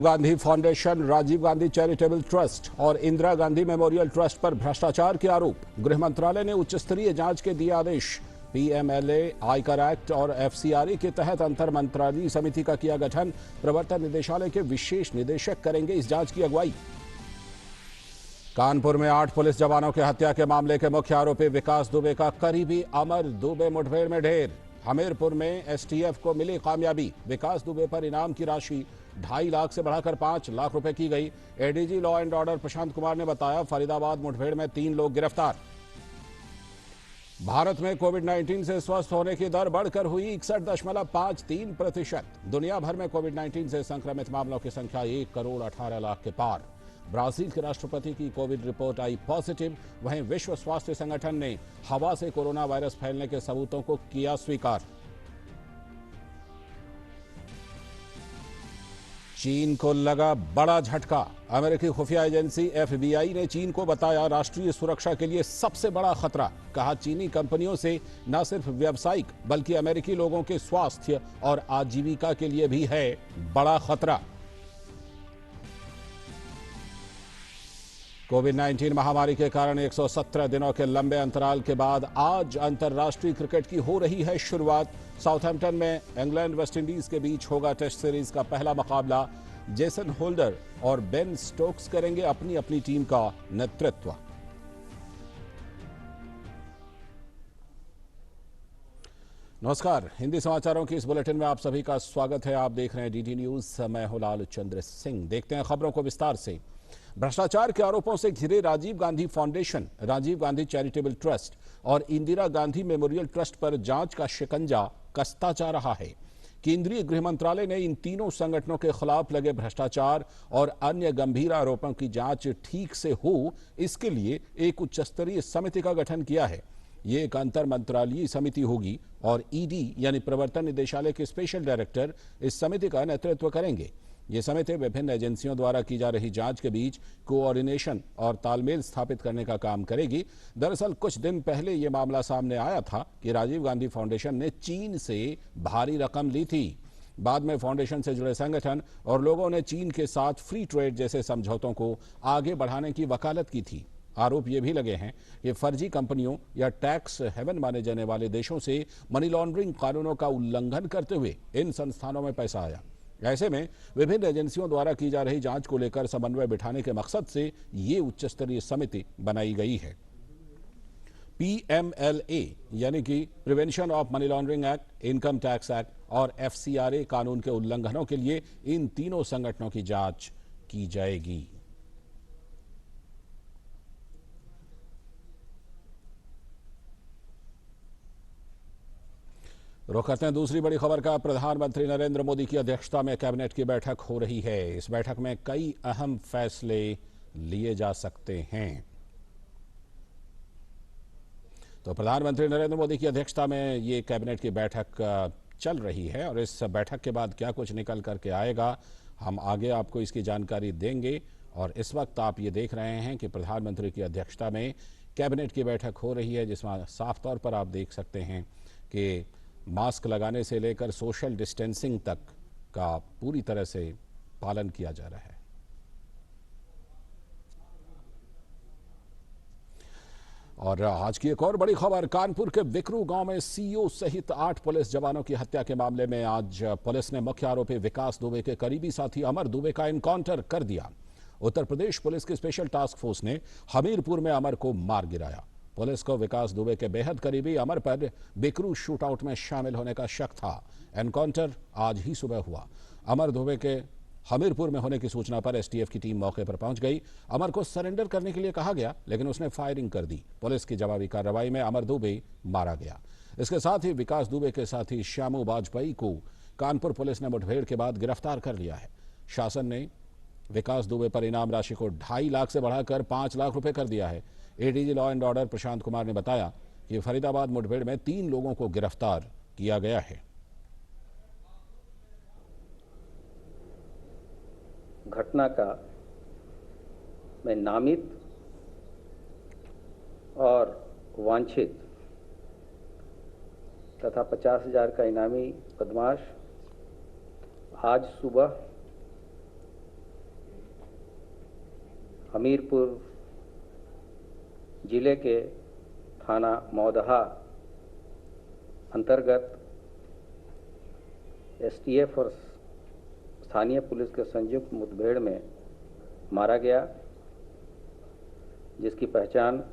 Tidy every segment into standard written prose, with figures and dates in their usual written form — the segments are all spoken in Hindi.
Gandhi foundation, Rajiv Gandhi charitable trust और इंदिरा गांधी मेमोरियल ट्रस्ट पर भ्रष्टाचार के आरोप। गृह मंत्रालय ने उच्च स्तरीय जांच के दिए आदेश। पीएमएलए, आयकर एक्ट और एफसीआरए के तहत अंतर मंत्रालयीय समिति का किया गठन। प्रवर्तन निदेशालय के विशेष निदेशक करेंगे इस जांच की अगुवाई। कानपुर में 8 पुलिस जवानों की हत्या के मामले के मुख्य आरोपी विकास दुबे का करीबी अमर दुबे मुठभेड़ में ढेर। हमीरपुर में एसटीएफ को मिली कामयाबी। विकास दुबे पर इनाम की राशि 2.5 लाख से बढ़ाकर 5 लाख रुपए की गई। ADG law and order Prashant Kumar ने बताया, फरीदाबाद मुठभेड़ में 3 लोग गिरफ्तार। भारत में कोविड-19 से स्वस्थ होने की दर बढ़कर हुई 61.53%। दुनिया भर में कोविड-19 से संक्रमित मामलों की संख्या 1 करोड़ 18 लाख के पार। ब्राजील के राष्ट्रपति की कोविड रिपोर्ट आई पॉजिटिव। वहीं विश्व स्वास्थ्य संगठन ने हवा से कोरोना वायरस फैलने के सबूतों को किया स्वीकार। चीन को लगा बड़ा झटका। अमेरिकी खुफिया एजेंसी एफबीआई ने चीन को बताया राष्ट्रीय सुरक्षा के लिए सबसे बड़ा खतरा। कहा, चीनी कंपनियों से न सिर्फ व्यावसायिक बल्कि अमेरिकी लोगों के स्वास्थ्य और आजीविका के लिए भी है बड़ा खतरा। कोविड-19 महामारी के कारण 117 दिनों के लंबे अंतराल के बाद आज अंतर्राष्ट्रीय क्रिकेट की हो रही है शुरुआत। साउथहैम्पटन में इंग्लैंड वेस्टइंडीज के बीच होगा टेस्ट सीरीज का पहला मुकाबला। जेसन होल्डर और बेन स्टोक्स करेंगे अपनी अपनी टीम का नेतृत्व। नमस्कार, हिंदी समाचारों की इस बुलेटिन में आप सभी का स्वागत है। आप देख रहे हैं डीडी न्यूज। मैं हूं लाल चंद्र सिंह। देखते हैं खबरों को विस्तार से। भ्रष्टाचार के आरोपों से घिरे Rajiv Gandhi foundation, Rajiv Gandhi charitable trust और इंदिरा गांधी मेमोरियल ट्रस्ट पर जांच का शिकंजा कसता जा रहा है। केंद्रीय गृह मंत्रालय ने इन तीनों संगठनों के खिलाफ लगे भ्रष्टाचार और अन्य गंभीर आरोपों की जांच ठीक से हो, इसके लिए एक उच्च स्तरीय समिति का गठन किया है। ये एक अंतर मंत्रालयीय समिति होगी और ईडी यानी प्रवर्तन निदेशालय के स्पेशल डायरेक्टर इस समिति का नेतृत्व करेंगे। ये समिति विभिन्न एजेंसियों द्वारा की जा रही जांच के बीच कोऑर्डिनेशन और तालमेल स्थापित करने का काम करेगी। दरअसल कुछ दिन पहले ये मामला सामने आया था कि राजीव गांधी फाउंडेशन ने चीन से भारी रकम ली थी। बाद में फाउंडेशन से जुड़े संगठन और लोगों ने चीन के साथ फ्री ट्रेड जैसे समझौतों को आगे बढ़ाने की वकालत की थी। आरोप ये भी लगे हैं कि फर्जी कंपनियों या टैक्स हेवन माने जाने वाले देशों से मनी लॉन्ड्रिंग कानूनों का उल्लंघन करते हुए इन संस्थानों में पैसा आया। ऐसे में विभिन्न एजेंसियों द्वारा की जा रही जांच को लेकर समन्वय बिठाने के मकसद से ये उच्च स्तरीय समिति बनाई गई है। पीएमएलए यानी कि prevention of money laundering act, income tax act और एफसीआरए कानून के उल्लंघनों के लिए इन तीनों संगठनों की जांच की जाएगी। रुख करते हैं दूसरी बड़ी खबर का। प्रधानमंत्री नरेंद्र मोदी की अध्यक्षता में कैबिनेट की बैठक हो रही है। इस बैठक में कई अहम फैसले लिए जा सकते हैं। तो प्रधानमंत्री नरेंद्र मोदी की अध्यक्षता में ये कैबिनेट की बैठक चल रही है और इस बैठक के बाद क्या कुछ निकल करके आएगा, हम आगे आपको इसकी जानकारी देंगे। और इस वक्त आप ये देख रहे हैं कि प्रधानमंत्री की अध्यक्षता में कैबिनेट की बैठक हो रही है, जिसमें साफ तौर पर आप देख सकते हैं कि मास्क लगाने से लेकर सोशल डिस्टेंसिंग तक का पूरी तरह से पालन किया जा रहा है। और आज की एक और बड़ी खबर, कानपुर के विकरू गांव में सीईओ सहित 8 पुलिस जवानों की हत्या के मामले में आज पुलिस ने मुख्य आरोपी विकास दुबे के करीबी साथी अमर दुबे का एनकाउंटर कर दिया। उत्तर प्रदेश पुलिस की स्पेशल टास्क फोर्स ने हमीरपुर में अमर को मार गिराया। पुलिस को विकास दुबे के बेहद करीबी अमर पर बिकरू शूटआउट में शामिल होने का शक था। एनकाउंटर आज ही सुबह हुआ। अमर दुबे के हमीरपुर में होने की सूचना पर एसटीएफ की टीम मौके पर पहुंच गई। अमर को सरेंडर करने के लिए कहा गया, लेकिन उसने फायरिंग कर दी। पुलिस की जवाबी कार्रवाई में अमर दुबे मारा गया। इसके साथ ही विकास दुबे के साथी श्यामू वाजपेयी को कानपुर पुलिस ने मुठभेड़ के बाद गिरफ्तार कर लिया है। शासन ने विकास दुबे पर इनाम राशि को 2.5 लाख से बढ़ाकर 5 लाख रुपए कर दिया है। ADG law and order Prashant Kumar ने बताया कि फरीदाबाद मुठभेड़ में 3 लोगों को गिरफ्तार किया गया है। घटना का मैं नामित और वांछित तथा 50,000 का इनामी बदमाश आज सुबह हमीरपुर जिले के थाना मौदहा अंतर्गत एसटीएफ और स्थानीय पुलिस के संयुक्त मुठभेड़ में मारा गया, जिसकी पहचान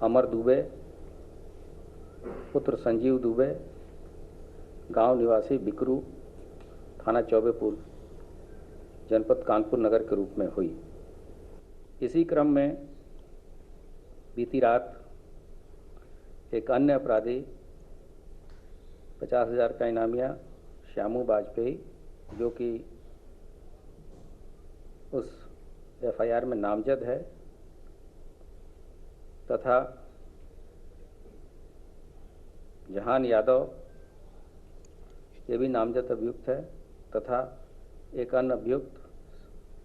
अमर दुबे पुत्र संजीव दुबे गांव निवासी बिकरू थाना चौबेपुर जनपद कानपुर नगर के रूप में हुई। इसी क्रम में बीती रात एक अन्य अपराधी 50,000 का इनामिया श्यामू वाजपेयी, जो कि उस एफआईआर में नामजद है, तथा जहान यादव, ये भी नामजद अभियुक्त है, तथा एक अन्य अभियुक्त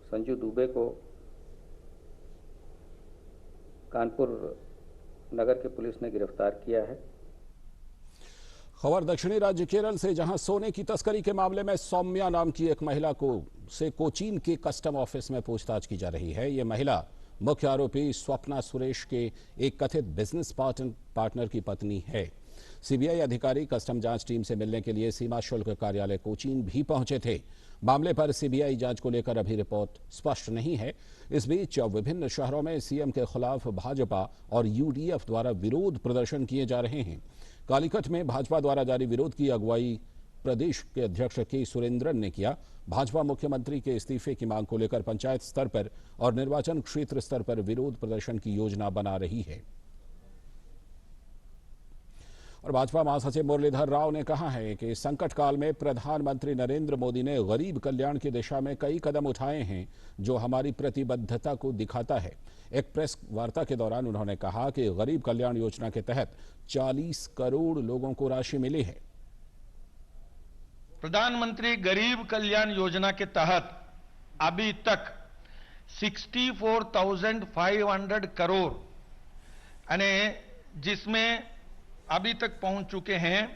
संजू दुबे को कानपुर नगर की पुलिस ने गिरफ्तार किया है। खबर दक्षिणी राज्य केरल से, जहां सोने की तस्करी के मामले में सौम्या नाम की एक महिला से कोचीन के कस्टम ऑफिस में पूछताछ की जा रही है। यह महिला मुख्य आरोपी स्वप्ना सुरेश के एक कथित बिजनेस पार्टनर की पत्नी है। सीबीआई अधिकारी कस्टम जांच टीम से मिलने के लिए सीमा शुल्क कार्यालय कोचीन भी पहुंचे थे। मामले पर सीबीआई जांच को लेकर अभी रिपोर्ट स्पष्ट नहीं है। इस बीच विभिन्न शहरों में सीएम के खिलाफ भाजपा और यूडीएफ द्वारा विरोध प्रदर्शन किए जा रहे हैं। कालीकट में भाजपा द्वारा जारी विरोध की अगुवाई प्रदेश के अध्यक्ष के सुरेंद्रन ने किया। भाजपा मुख्यमंत्री के इस्तीफे की मांग को लेकर पंचायत स्तर पर और निर्वाचन क्षेत्र स्तर पर विरोध प्रदर्शन की योजना बना रही है। और भाजपा महासचिव मुरलीधर राव ने कहा है कि संकट काल में प्रधानमंत्री नरेंद्र मोदी ने गरीब कल्याण की दिशा में कई कदम उठाए हैं, जो हमारी प्रतिबद्धता को दिखाता है। एक प्रेस वार्ता के दौरान उन्होंने कहा कि गरीब कल्याण योजना के तहत 40 करोड़ लोगों को राशि मिली है। प्रधानमंत्री गरीब कल्याण योजना के तहत अभी तक 64,500 करोड़ यानी जिसमें अभी तक पहुंच चुके हैं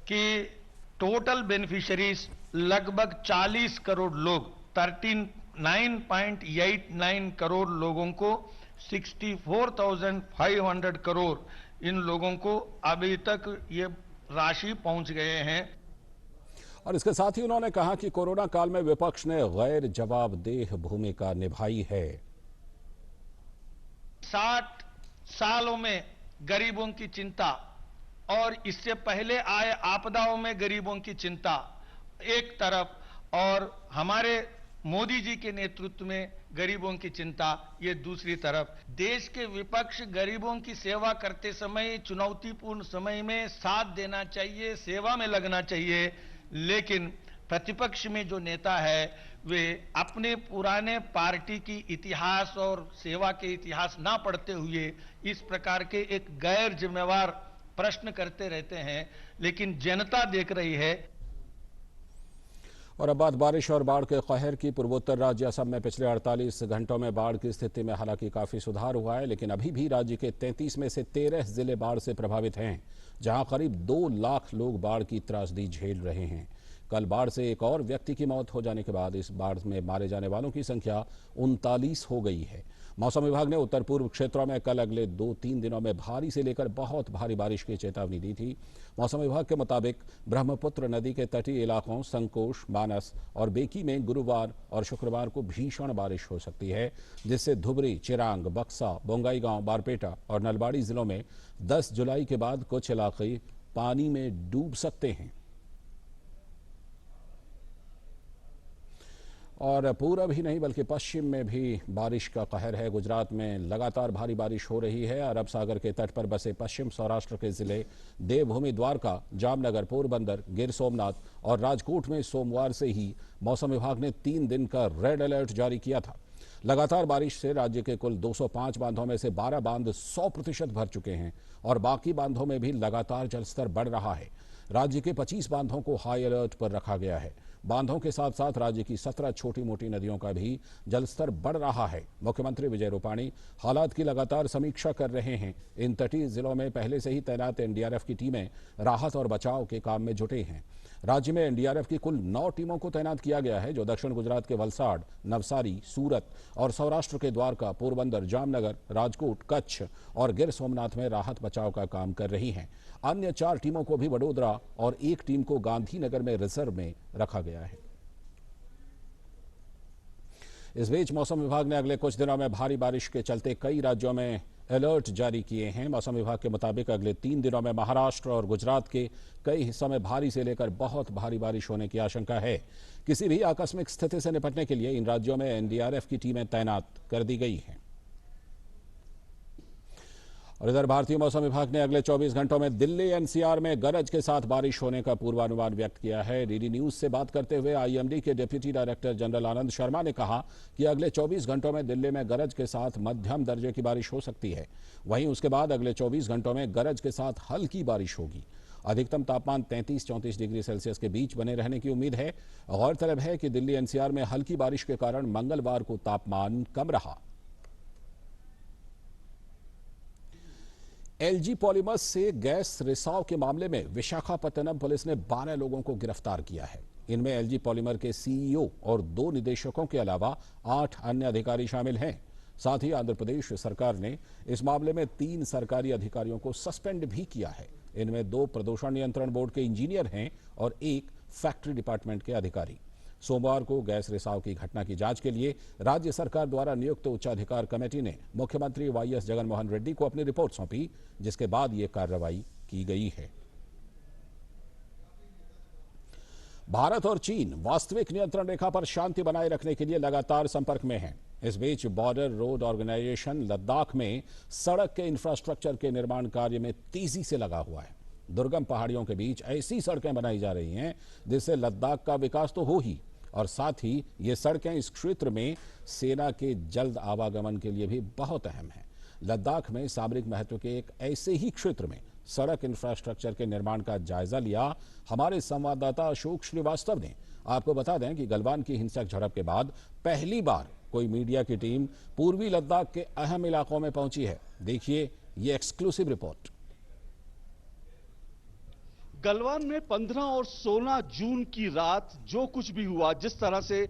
कि टोटल बेनिफिशियरीज लगभग 40 करोड़ लोग 39.89 करोड़ लोगों को 64,500 करोड़ इन लोगों को अभी तक ये राशि पहुंच गए हैं। और इसके साथ ही उन्होंने कहा कि कोरोना काल में विपक्ष ने गैर जवाबदेह भूमिका निभाई है। 60 सालों में गरीबों की चिंता और इससे पहले आए आपदाओं में गरीबों की चिंता एक तरफ, और हमारे मोदी जी के नेतृत्व में गरीबों की चिंता ये दूसरी तरफ। देश के विपक्ष गरीबों की सेवा करते समय, चुनौतीपूर्ण समय में साथ देना चाहिए, सेवा में लगना चाहिए, लेकिन प्रतिपक्ष में जो नेता है वे अपने पुराने पार्टी की इतिहास और सेवा के इतिहास ना पढ़ते हुए इस प्रकार के एक गैर जिम्मेवार प्रश्न करते रहते हैं, लेकिन जनता देख रही है। और अब बात बारिश और बाढ़ के कहर की। पूर्वोत्तर राज्य असम में पिछले 48 घंटों में बाढ़ की स्थिति में हालांकि काफी सुधार हुआ है, लेकिन अभी भी राज्य के 33 में से 13 जिले बाढ़ से प्रभावित हैं, जहां करीब 2 लाख लोग बाढ़ की त्रासदी झेल रहे हैं। कल बाढ़ से एक और व्यक्ति की मौत हो जाने के बाद इस बाढ़ में मारे जाने वालों की संख्या 39 हो गई है। मौसम विभाग ने उत्तर पूर्व क्षेत्रों में कल अगले 2-3 दिनों में भारी से लेकर बहुत भारी बारिश की चेतावनी दी थी। मौसम विभाग के मुताबिक ब्रह्मपुत्र नदी के तटीय इलाकों संकोश, मानस और बेकी में गुरुवार और शुक्रवार को भीषण बारिश हो सकती है, जिससे धुबरी, चिरांग, बक्सा, बोंगाईगांव, बारपेटा और नलबाड़ी जिलों में 10 जुलाई के बाद कुछ इलाके पानी में डूब सकते हैं। और पूरब ही नहीं बल्कि पश्चिम में भी बारिश का कहर है। गुजरात में लगातार भारी बारिश हो रही है। अरब सागर के तट पर बसे पश्चिम सौराष्ट्र के जिले देवभूमि, द्वारका, जामनगर, पोरबंदर, गिर सोमनाथ और राजकोट में सोमवार से ही मौसम विभाग ने 3 दिन का रेड अलर्ट जारी किया था। लगातार बारिश से राज्य के कुल 205 बांधों में से 12 बांध 100% भर चुके हैं और बाकी बांधों में भी लगातार जलस्तर बढ़ रहा है। राज्य के 25 बांधों को हाई अलर्ट पर रखा गया है। बांधों के साथ साथ राज्य की 17 छोटी मोटी नदियों का भी जलस्तर बढ़ रहा है। मुख्यमंत्री विजय रूपाणी हालात की लगातार समीक्षा कर रहे हैं। इन तटीय जिलों में पहले से ही तैनात एनडीआरएफ की टीमें राहत और बचाव के काम में जुटे हैं। राज्य में एनडीआरएफ की कुल 9 टीमों को तैनात किया गया है, जो दक्षिण गुजरात के वलसाड, नवसारी, सूरत और सौराष्ट्र के द्वारका, पोरबंदर, जामनगर, राजकोट, कच्छ और गिर सोमनाथ में राहत बचाव का काम कर रही हैं। अन्य 4 टीमों को भी वडोदरा और 1 टीम को गांधीनगर में रिजर्व में रखा गया है। इस बीच मौसम विभाग ने अगले कुछ दिनों में भारी बारिश के चलते कई राज्यों में अलर्ट जारी किए हैं। मौसम विभाग के मुताबिक अगले 3 दिनों में महाराष्ट्र और गुजरात के कई हिस्सों में भारी से लेकर बहुत भारी बारिश होने की आशंका है। किसी भी आकस्मिक स्थिति से निपटने के लिए इन राज्यों में एनडीआरएफ की टीमें तैनात कर दी गई हैं। और इधर भारतीय मौसम विभाग ने अगले 24 घंटों में दिल्ली एनसीआर में गरज के साथ बारिश होने का पूर्वानुमान व्यक्त किया है। डीडी न्यूज से बात करते हुए आईएमडी के deputy director general Anand Sharma ने कहा कि अगले 24 घंटों में दिल्ली में गरज के साथ मध्यम दर्जे की बारिश हो सकती है। वहीं उसके बाद अगले 24 घंटों में गरज के साथ हल्की बारिश होगी। अधिकतम तापमान 33-34 डिग्री सेल्सियस के बीच बने रहने की उम्मीद है। गौरतलब है कि दिल्ली एनसीआर में हल्की बारिश के कारण मंगलवार को तापमान कम रहा। एलजी पॉलीमर्स से गैस रिसाव के मामले में विशाखापत्तनम पुलिस ने 12 लोगों को गिरफ्तार किया है। इनमें एलजी पॉलीमर के सीईओ और 2 निदेशकों के अलावा 8 अन्य अधिकारी शामिल हैं। साथ ही आंध्र प्रदेश सरकार ने इस मामले में 3 सरकारी अधिकारियों को सस्पेंड भी किया है। इनमें 2 प्रदूषण नियंत्रण बोर्ड के इंजीनियर हैं और 1 फैक्ट्री डिपार्टमेंट के अधिकारी। सोमवार को गैस रिसाव की घटना की जांच के लिए राज्य सरकार द्वारा नियुक्त उच्चाधिकार कमेटी ने मुख्यमंत्री वाईएस जगनमोहन रेड्डी को अपनी रिपोर्ट सौंपी, जिसके बाद ये कार्रवाई की गई है। भारत और चीन वास्तविक नियंत्रण रेखा पर शांति बनाए रखने के लिए लगातार संपर्क में हैं। इस बीच बॉर्डर रोड ऑर्गेनाइजेशन लद्दाख में सड़क के इंफ्रास्ट्रक्चर के निर्माण कार्य में तेजी से लगा हुआ है। दुर्गम पहाड़ियों के बीच ऐसी सड़कें बनाई जा रही हैं जिससे लद्दाख का विकास तो हो ही, और साथ ही ये सड़कें इस क्षेत्र में सेना के जल्द आवागमन के लिए भी बहुत अहम हैं। लद्दाख में सामरिक महत्व के एक ऐसे ही क्षेत्र में सड़क इंफ्रास्ट्रक्चर के निर्माण का जायजा लिया हमारे संवाददाता अशोक श्रीवास्तव ने। आपको बता दें कि गलवान की हिंसक झड़प के बाद पहली बार कोई मीडिया की टीम पूर्वी लद्दाख के अहम इलाकों में पहुंची है। देखिए ये एक्सक्लूसिव रिपोर्ट। गलवान में 15 और 16 जून की रात जो कुछ भी हुआ, जिस तरह से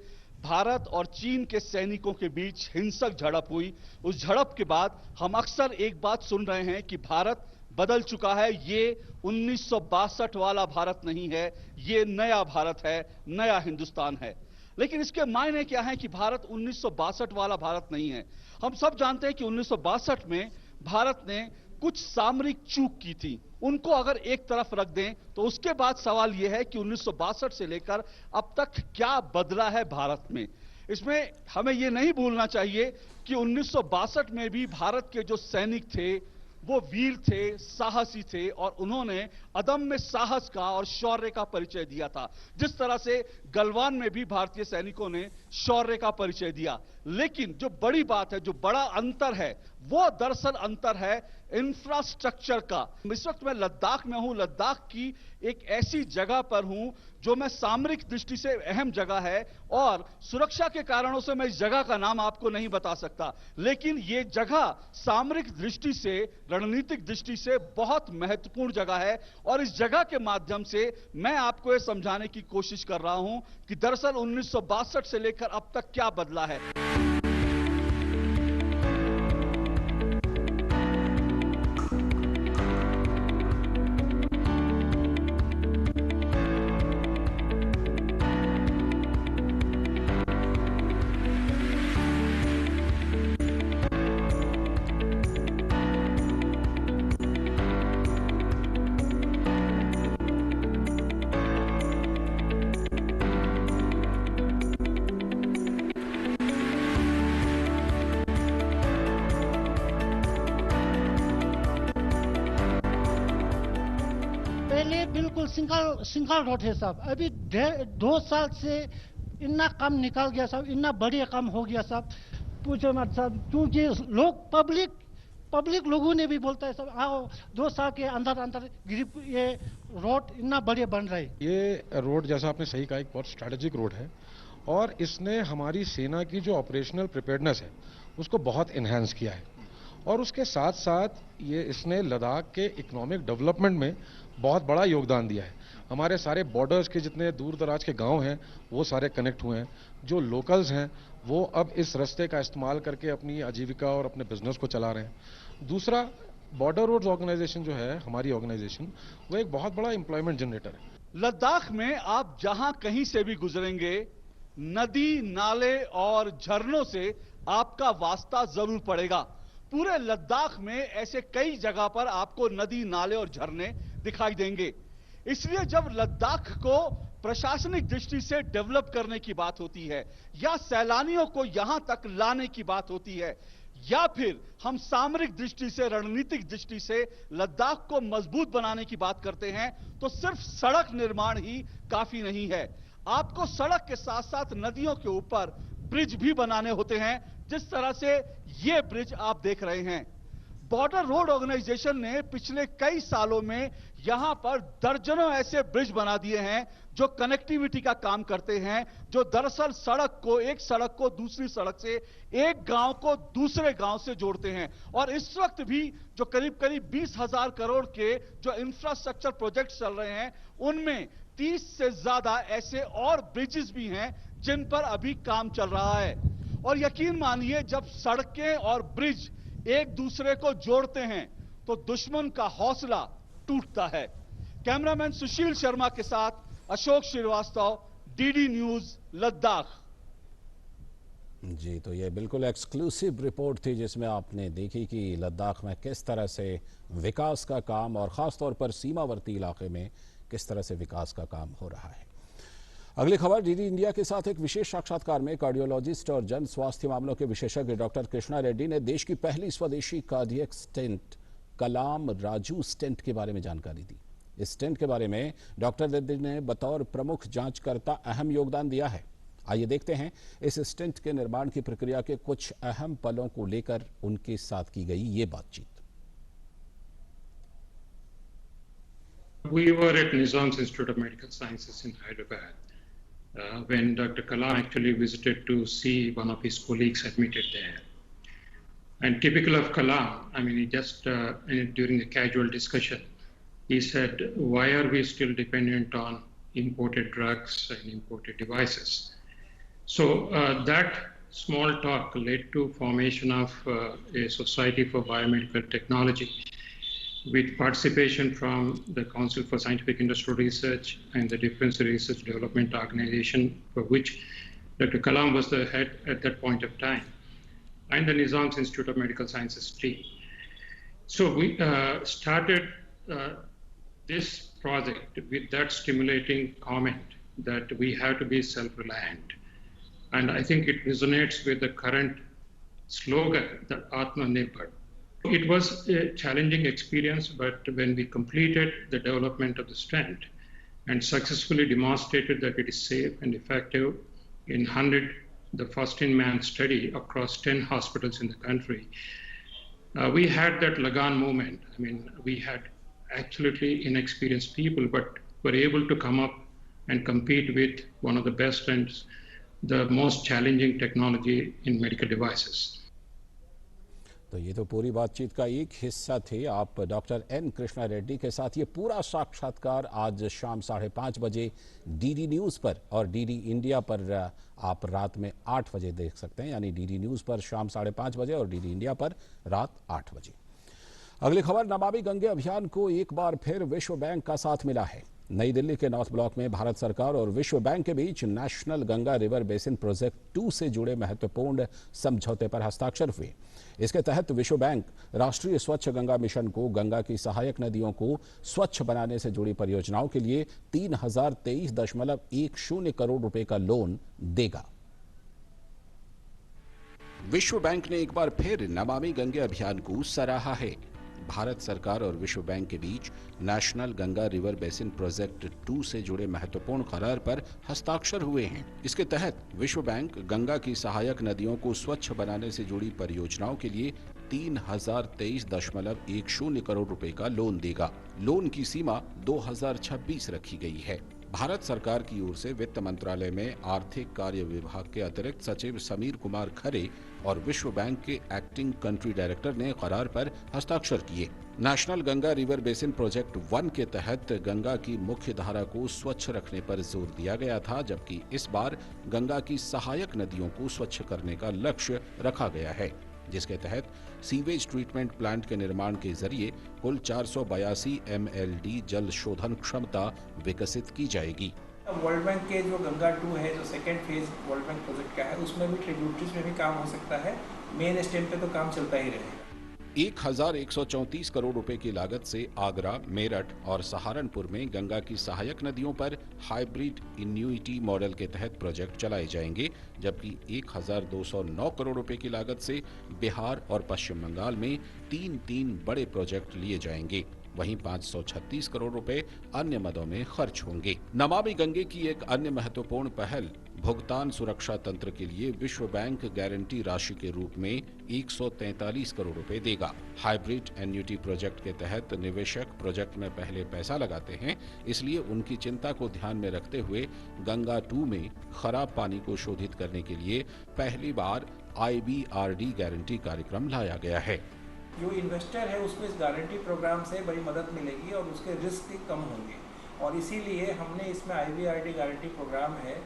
भारत और चीन के सैनिकों के बीच हिंसक झड़प हुई, उस झड़प के बाद हम अक्सर एक बात सुन रहे हैं कि भारत बदल चुका है। ये 1962 वाला भारत नहीं है, ये नया भारत है, नया हिंदुस्तान है। लेकिन इसके मायने क्या है कि भारत 1962 वाला भारत नहीं है। हम सब जानते हैं कि 1962 में भारत ने कुछ सामरिक चूक की थी, उनको अगर एक तरफ रख दें तो उसके बाद सवाल यह है कि 1962 से लेकर अब तक क्या बदला है भारत में। इसमें हमें यह नहीं भूलना चाहिए कि 1962 में भी भारत के जो सैनिक थे वो वीर थे, साहसी थे, और उन्होंने अदम्य साहस का और शौर्य का परिचय दिया था। जिस तरह से गलवान में भी भारतीय सैनिकों ने शौर्य का परिचय दिया। लेकिन जो बड़ी बात है, जो बड़ा अंतर है, वो दरअसल अंतर है इंफ्रास्ट्रक्चर का। इस वक्त मैं लद्दाख में हूं। लद्दाख की एक ऐसी जगह पर हूं जो मैं सामरिक दृष्टि से अहम जगह है, और सुरक्षा के कारणों से मैं इस जगह का नाम आपको नहीं बता सकता, लेकिन ये जगह सामरिक दृष्टि से, रणनीतिक दृष्टि से बहुत महत्वपूर्ण जगह है। और इस जगह के माध्यम से मैं आपको यह समझाने की कोशिश कर रहा हूं कि दरअसल 1962 से लेकर अब तक क्या बदला है। पहले बिल्कुल सिंगल रोड है साहब। अभी 2 साल से इतना कम निकल गया साहब, इतना बढ़िया कम हो गया साहब, पूछो मत साहब। क्योंकि लोग पब्लिक लोगों ने भी बोलता है साहब, आओ 2 साल के अंदर ये रोड इतना बढ़िया बन रहा है। ये रोड, जैसा आपने सही कहा, एक बहुत स्ट्रैटेजिक रोड है, और इसने हमारी सेना की जो ऑपरेशनल प्रिपेयर्डनेस है उसको बहुत इन्हांस किया है। और उसके साथ साथ इसने लद्दाख के इकोनॉमिक डेवलपमेंट में बहुत बड़ा योगदान दिया है। हमारे सारे बॉर्डर्स के जितने दूर दराज के गांव हैं वो सारे कनेक्ट हुए हैं। जो लोकल्स हैं वो अब इस रास्ते का इस्तेमाल करके अपनी आजीविका और अपने बिजनेस को चला रहे हैं। दूसरा, बॉर्डर रोड्स ऑर्गेनाइजेशन जो है हमारी ऑर्गेनाइजेशन, वो एक बहुत बड़ा एम्प्लॉयमेंट जनरेटर है। लद्दाख में आप जहां कहीं से भी गुजरेंगे, नदी, नाले और झरनों से आपका वास्ता जरूर पड़ेगा। पूरे लद्दाख में ऐसे कई जगह पर आपको नदी, नाले और झरने दिखाई देंगे। इसलिए जब लद्दाख को प्रशासनिक दृष्टि से डेवलप करने की बात होती है, या सैलानियों को यहां तक लाने की बात होती है, या फिर हम सामरिक दृष्टि से, रणनीतिक दृष्टि से लद्दाख को मजबूत बनाने की बात करते हैं, तो सिर्फ सड़क निर्माण ही काफी नहीं है। आपको सड़क के साथ साथ नदियों के ऊपर ब्रिज भी बनाने होते हैं, जिस तरह से ये ब्रिज आप देख रहे हैं। बॉर्डर रोड ऑर्गेनाइजेशन ने पिछले कई सालों में यहां पर दर्जनों ऐसे ब्रिज बना दिए हैं जो कनेक्टिविटी का काम करते हैं, जो दरअसल एक सड़क को दूसरी सड़क से, एक गांव को दूसरे गांव से जोड़ते हैं। और इस वक्त भी जो करीब 20,000 करोड़ के जो इंफ्रास्ट्रक्चर प्रोजेक्ट चल रहे हैं, उनमें 30 से ज्यादा ऐसे और ब्रिजेस भी हैं जिन पर अभी काम चल रहा है। और यकीन मानिए, जब सड़कें और ब्रिज एक दूसरे को जोड़ते हैं तो दुश्मन का हौसला टूटता है। कैमरामैन सुशील शर्मा के साथ अशोक श्रीवास्तव, डीडी न्यूज, लद्दाख। जी, तो ये बिल्कुल एक्सक्लूसिव रिपोर्ट थी जिसमें आपने देखी कि लद्दाख में किस तरह से विकास का काम, और ख़ास तौर पर सीमावर्ती इलाके में किस तरह से विकास का काम हो रहा है। अगली खबर, डीडी इंडिया के साथ एक विशेष साक्षात्कार में कार्डियोलॉजिस्ट और जन स्वास्थ्य मामलों के विशेषज्ञ डॉक्टर कृष्णा रेड्डी ने देश की पहली स्वदेशी कार्डियक स्टेंट कलाम राजू स्टेंट के बारे में जानकारी दी। इस स्टेंट के बारे में डॉक्टर रेड्डी ने बतौर प्रमुख जांचकर्ता अहम योगदान दिया है। आइए देखते हैं इस स्टेंट के निर्माण की प्रक्रिया के कुछ अहम पलों को लेकर उनके साथ की गई ये बातचीत। We were at Nizam's Institute of Medical Sciences in Hyderabad when Dr. Kalam actually visited to see one of his colleagues admitted there. And typical of Kalam, I mean, he just during a casual discussion, he said, why are we still dependent on imported drugs and imported devices? So that small talk led to formation of a Society for Biomedical Technology, with participation from the Council for Scientific Industrial Research and the Defense Research Development Organization, for which Dr. Kalam was the head at that point of time, and the Nizam's Institute of Medical Sciences team. So we started this project with that stimulating comment that we have to be self-reliant. And I think it resonates with the current slogan, the Atmanirbhar. It was a challenging experience, but when we completed the development of the stent and successfully demonstrated that it is safe and effective in the first-in-man study across 10 hospitals in the country, we had that Lagan moment. I mean, we had absolutely inexperienced people, but were able to come up and compete with one of the best and the most challenging technology in medical devices. तो ये तो पूरी बातचीत का एक हिस्सा थे। आप डॉक्टर एन कृष्णा रेड्डी के साथ ये पूरा साक्षात्कार आज शाम 5:30 बजे डीडी न्यूज़ पर और डीडी इंडिया पर आप रात में 8 बजे देख सकते हैं, यानी डीडी न्यूज़ पर शाम 5:30 बजे और डीडी इंडिया पर रात 8 बजे। अगली खबर, नमामि गंगे अभियान को एक बार फिर विश्व बैंक का साथ मिला है। नई दिल्ली के नॉर्थ ब्लॉक में भारत सरकार और विश्व बैंक के बीच national Ganga river basin project 2 से जुड़े महत्वपूर्ण समझौते पर हस्ताक्षर हुए। इसके तहत विश्व बैंक राष्ट्रीय स्वच्छ गंगा मिशन को गंगा की सहायक नदियों को स्वच्छ बनाने से जुड़ी परियोजनाओं के लिए 3023.10 करोड़ रुपए का लोन देगा। विश्व बैंक ने एक बार फिर नमामि गंगे अभियान को सराहा है। भारत सरकार और विश्व बैंक के बीच national Ganga river basin project 2 से जुड़े महत्वपूर्ण करार पर हस्ताक्षर हुए हैं। इसके तहत विश्व बैंक गंगा की सहायक नदियों को स्वच्छ बनाने से जुड़ी परियोजनाओं के लिए 3023.10 करोड़ रुपए का लोन देगा। लोन की सीमा 2026 रखी गई है। भारत सरकार की ओर से वित्त मंत्रालय में आर्थिक कार्य विभाग के अतिरिक्त सचिव समीर कुमार खरे और विश्व बैंक के एक्टिंग कंट्री डायरेक्टर ने करार पर हस्ताक्षर किए। National Ganga river basin project 1 के तहत गंगा की मुख्य धारा को स्वच्छ रखने पर जोर दिया गया था, जबकि इस बार गंगा की सहायक नदियों को स्वच्छ करने का लक्ष्य रखा गया है, जिसके तहत सीवेज ट्रीटमेंट प्लांट के निर्माण के जरिए कुल 482 MLD जल शोधन क्षमता विकसित की जाएगी। वर्ल्ड बैंक के जो गंगा 2 है, जो second phase world bank project का है, उसमें भी ट्रिब्यूटरीज में भी काम हो सकता है। मेन स्टेम पे तो काम चलता ही रहेगा। 1134 करोड़ रुपए की लागत से आगरा, मेरठ और सहारनपुर में गंगा की सहायक नदियों पर हाइब्रिड इन्यूइटी मॉडल के तहत प्रोजेक्ट चलाए जाएंगे, जबकि 1209 करोड़ रुपए की लागत से बिहार और पश्चिम बंगाल में तीन बड़े प्रोजेक्ट लिए जाएंगे। वहीं 536 करोड़ रुपए अन्य मदों में खर्च होंगे। नमामि गंगे की एक अन्य महत्वपूर्ण पहल भुगतान सुरक्षा तंत्र के लिए विश्व बैंक गारंटी राशि के रूप में 143 करोड़ रुपए देगा। हाइब्रिड एन्युटी प्रोजेक्ट के तहत निवेशक प्रोजेक्ट में पहले पैसा लगाते हैं, इसलिए उनकी चिंता को ध्यान में रखते हुए गंगा 2 में खराब पानी को शोधित करने के लिए पहली बार IBRD गारंटी कार्यक्रम लाया गया है। जो इन्वेस्टर है उसको इस गारंटी प्रोग्राम से बड़ी मदद मिलेगी और उसके रिस्क भी कम होंगे, और इसीलिए हमने इसमें IBRD गारंटी प्रोग्राम है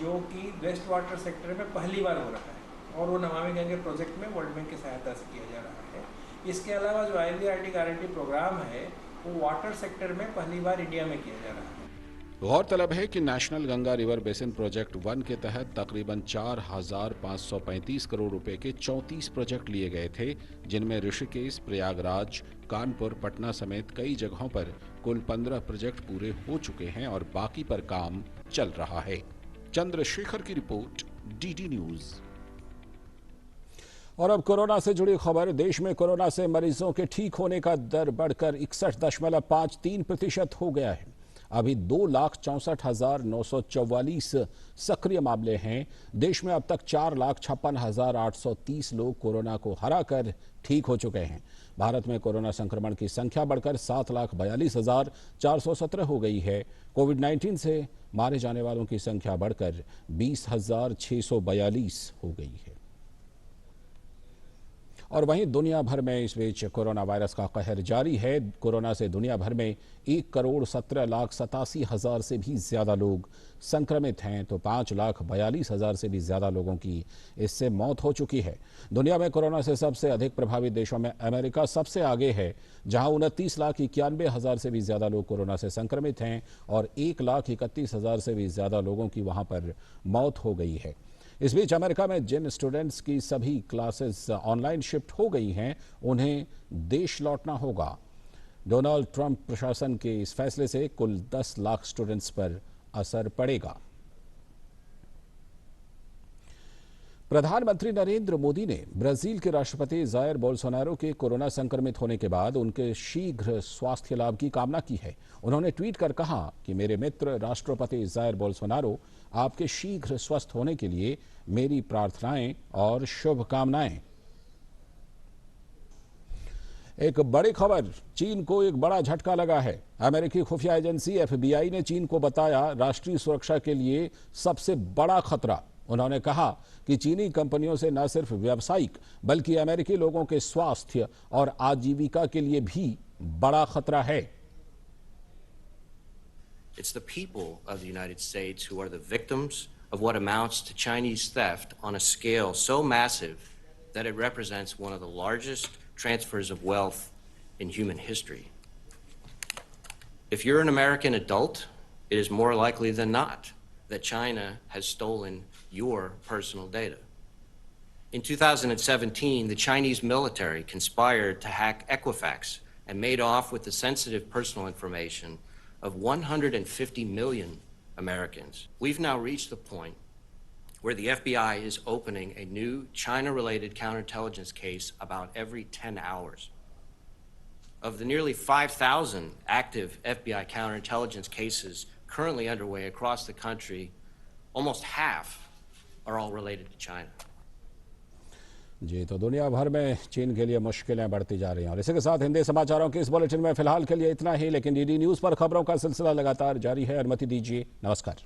जो कि वेस्ट वाटर सेक्टर में पहली बार हो रहा है, और वो नमामि गंगे प्रोजेक्ट में वर्ल्ड बैंक की सहायता से किया जा रहा है। इसके अलावा जो IBRD गारंटी प्रोग्राम है वो वाटर सेक्टर में पहली बार इंडिया में किया जा रहा है। गौरतलब है कि national Ganga river basin project 1 के तहत तकरीबन 4,535 करोड़ रुपए के 34 प्रोजेक्ट लिए गए थे, जिनमें ऋषिकेश, प्रयागराज, कानपुर, पटना समेत कई जगहों पर कुल 15 प्रोजेक्ट पूरे हो चुके हैं और बाकी पर काम चल रहा है। चंद्रशेखर की रिपोर्ट, DD न्यूज। और अब कोरोना से जुड़ी खबर। देश में कोरोना से मरीजों के ठीक होने का दर बढ़कर 61.53% हो गया है। अभी 2,64,944 सक्रिय मामले हैं। देश में अब तक 4,56,830 लोग कोरोना को हराकर ठीक हो चुके हैं। भारत में कोरोना संक्रमण की संख्या बढ़कर 7,42,417 हो गई है। कोविड-19 से मारे जाने वालों की संख्या बढ़कर 20,642 हो गई है। और वहीं दुनिया भर में इस बीच कोरोना वायरस का कहर जारी है। कोरोना से दुनिया भर में 1,17,87,000 से भी ज्यादा लोग संक्रमित हैं, तो 5,42,000 से भी ज्यादा लोगों की इससे मौत हो चुकी है। दुनिया में कोरोना से सबसे अधिक प्रभावित देशों में अमेरिका सबसे आगे है, जहां 29,91,000 से भी ज्यादा लोग कोरोना से संक्रमित हैं और 1,31,000 से भी ज्यादा लोगों की वहां पर मौत हो गई है। इस बीच अमेरिका में जिन स्टूडेंट्स की सभी क्लासेस ऑनलाइन शिफ्ट हो गई हैं, उन्हें देश लौटना होगा। डोनाल्ड ट्रंप प्रशासन के इस फैसले से कुल 10 लाख स्टूडेंट्स पर असर पड़ेगा। प्रधानमंत्री नरेंद्र मोदी ने ब्राजील के राष्ट्रपति जायर बोल्सोनारो के कोरोना संक्रमित होने के बाद उनके शीघ्र स्वास्थ्य लाभ की कामना की है। उन्होंने ट्वीट कर कहा कि मेरे मित्र राष्ट्रपति जायर बोल्सोनारो, आपके शीघ्र स्वस्थ होने के लिए मेरी प्रार्थनाएं और शुभकामनाएं। एक बड़ी खबर, चीन को एक बड़ा झटका लगा है। अमेरिकी खुफिया एजेंसी FBI ने चीन को बताया राष्ट्रीय सुरक्षा के लिए सबसे बड़ा खतरा। उन्होंने कहा कि चीनी कंपनियों से न सिर्फ व्यावसायिक बल्कि अमेरिकी लोगों के स्वास्थ्य और आजीविका के लिए भी बड़ा खतरा है। It's the people of the United States who are the victims of what amounts to Chinese theft on a scale so massive that it represents one of the largest transfers of wealth in human history. If you're an American adult, it is more likely than not that China has stolen your personal data. In 2017, the Chinese military conspired to hack Equifax and made off with the sensitive personal information of 150 million Americans. We've now reached the point where the FBI is opening a new China-related counterintelligence case about every 10 hours. Of the nearly 5,000 active FBI counterintelligence cases currently underway across the country, almost half are all related to China. जी, तो दुनिया भर में चीन के लिए मुश्किलें बढ़ती जा रही हैं और इसी के साथ हिंदी समाचारों के इस बुलेटिन में फिलहाल के लिए इतना ही, लेकिन डीडी न्यूज़ पर खबरों का सिलसिला लगातार जारी है। अनुमति दीजिए, नमस्कार।